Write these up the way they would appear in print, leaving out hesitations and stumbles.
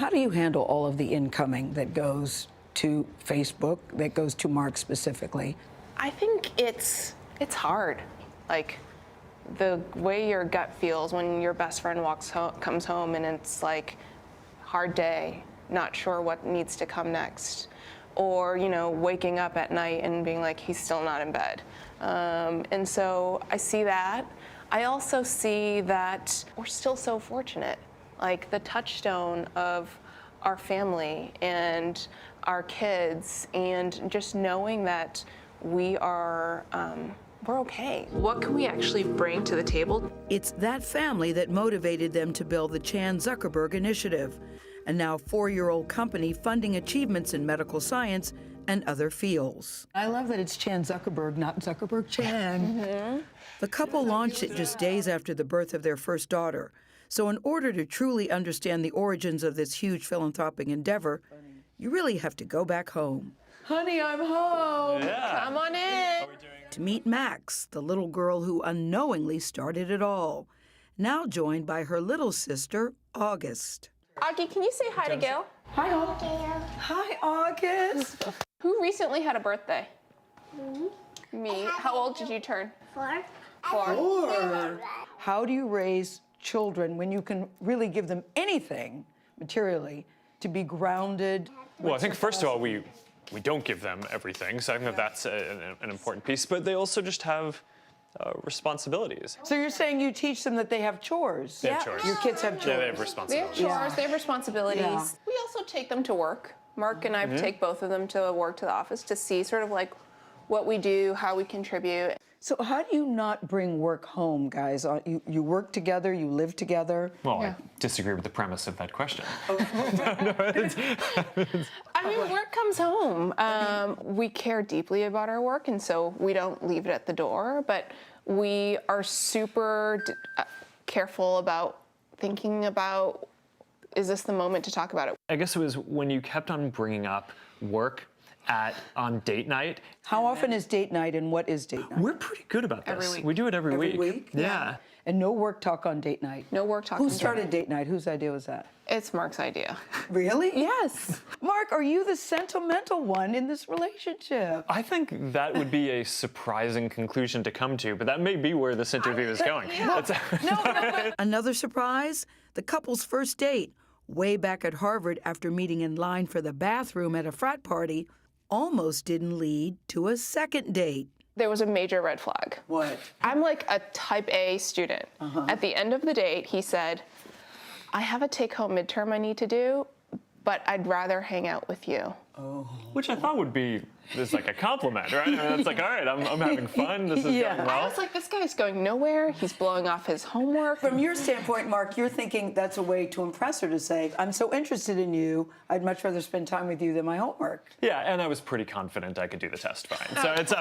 How do you handle all of the incoming that goes to Facebook, that goes to Mark specifically? I think it's hard. Like, the way your gut feels when your best friend comes home and it's like, hard day, not sure what needs to come next. Or, you know, waking up at night and being like, he's still not in bed. And so I see that. I also see that we're still so fortunate. Like, the touchstone of our family and our kids, and just knowing that we are, we're okay. What can we actually bring to the table? It's that family that motivated them to build the Chan Zuckerberg Initiative, a now 4-year-old company funding achievements in medical science and other fields. I love that it's Chan Zuckerberg, not Zuckerberg Chan. Mm-hmm. The couple launched it just days after the birth of their first daughter. So in order to truly understand the origins of this huge philanthropic endeavor, you really have to go back home. Honey, I'm home. Yeah. Come on in. To meet Max, the little girl who unknowingly started it all, now joined by her little sister, August. Augie, can you say hi to Gail? Hi, August. Hi, August. Who recently had a birthday? Me. How old did you turn? 4. 4. How do you raise children when you can really give them anything materially to be grounded? Well, I think first of all, we don't give them everything, so I think that that's an important piece, but they also just have responsibilities. So you're saying you teach them that they have chores? They have chores. Your kids have chores? Yeah, they have They have responsibilities. chores, they have responsibilities. Yeah. We also take them to work. Mark and I take both of them to work, to the office, to see sort of like what we do, how we contribute. So how do you not bring work home, guys? You work together, you live together? Well, I disagree with the premise of that question. I mean, work comes home. We care deeply about our work, and so we don't leave it at the door, but we are super careful about thinking about, is this the moment to talk about it? I guess it was when you kept on bringing up work on date night. How often is date night, and what is date night? We're pretty good about this. Every week. We do it every week. Every week? Yeah. And no work talk on date night? No work talk. Who started date night? Whose idea was that? It's Mark's idea. Really? Yes. Mark, are you the sentimental one in this relationship? I think that would be a surprising conclusion to come to, but that may be where this interview is going. Another surprise? The couple's first date, way back at Harvard after meeting in line for the bathroom at a frat party, almost didn't lead to a second date. There was a major red flag. What? I'm like a type A student. At the end of the date, he said, I have a take-home midterm I need to do, but I'd rather hang out with you. Which I thought would be like a compliment, right? I mean, it's like, all right, I'm having fun. This is going I well. was like, this guy's going nowhere. He's blowing off his homework. From your standpoint, Mark, you're thinking that's a way to impress her, to say, I'm so interested in you, I'd much rather spend time with you than my homework. Yeah, and I was pretty confident I could do the test fine. So it's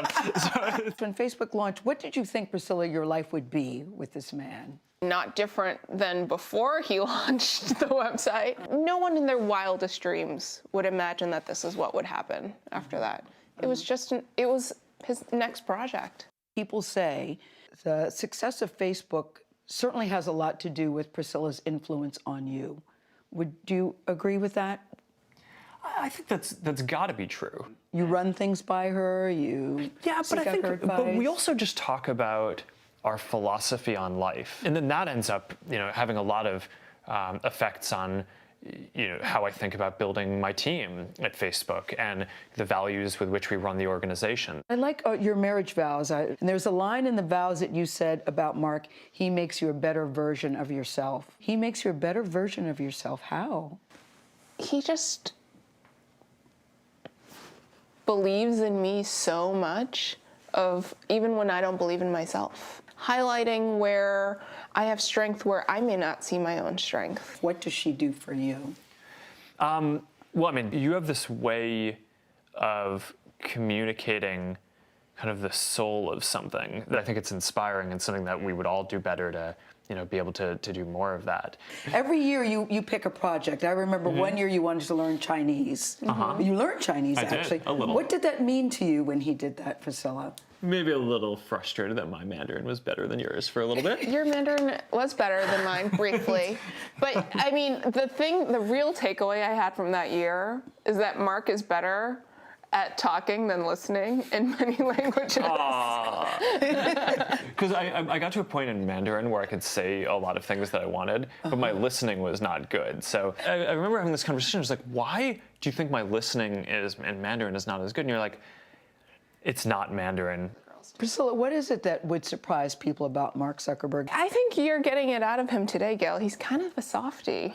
When Facebook launched, what did you think, Priscilla, your life would be with this man? Not different than before he launched the website. No one in their wildest dreams would imagine that this is what would happen after that. It was just, it was his next project. People say the success of Facebook certainly has a lot to do with Priscilla's influence on you. Would you agree with that? I think that's got to be true. You run things by her, Yeah, but I think, but we also just talk about our philosophy on life, and then that ends up, having a lot of effects on, how I think about building my team at Facebook and the values with which we run the organization. I like your marriage vows. And there's a line in the vows that you said about Mark, he makes you a better version of yourself. He makes you a better version of yourself. How? He just believes in me so much, even when I don't believe in myself. Highlighting where I have strength where I may not see my own strength. What does she do for you? Well, I mean, you have this way of communicating kind of the soul of something that I think it's inspiring and something that we would all do better be able to do more of that. Every year you pick a project. I remember one year you wanted to learn Chinese. You learned Chinese, actually. Did, a little. What did that mean to you when he did that, Priscilla? Maybe a little frustrated that my Mandarin was better than yours for a little bit. Your Mandarin was better than mine, briefly. But, I mean, the real takeaway I had from that year is that Mark is better at talking than listening in many languages. Because I got to a point in Mandarin where I could say a lot of things that I wanted, but my listening was not good. So I remember having this conversation. I was like, why do you think my listening in Mandarin is not as good? And you're like, it's not Mandarin. Priscilla, what is it that would surprise people about Mark Zuckerberg? I think you're getting it out of him today, Gail. He's kind of a softie.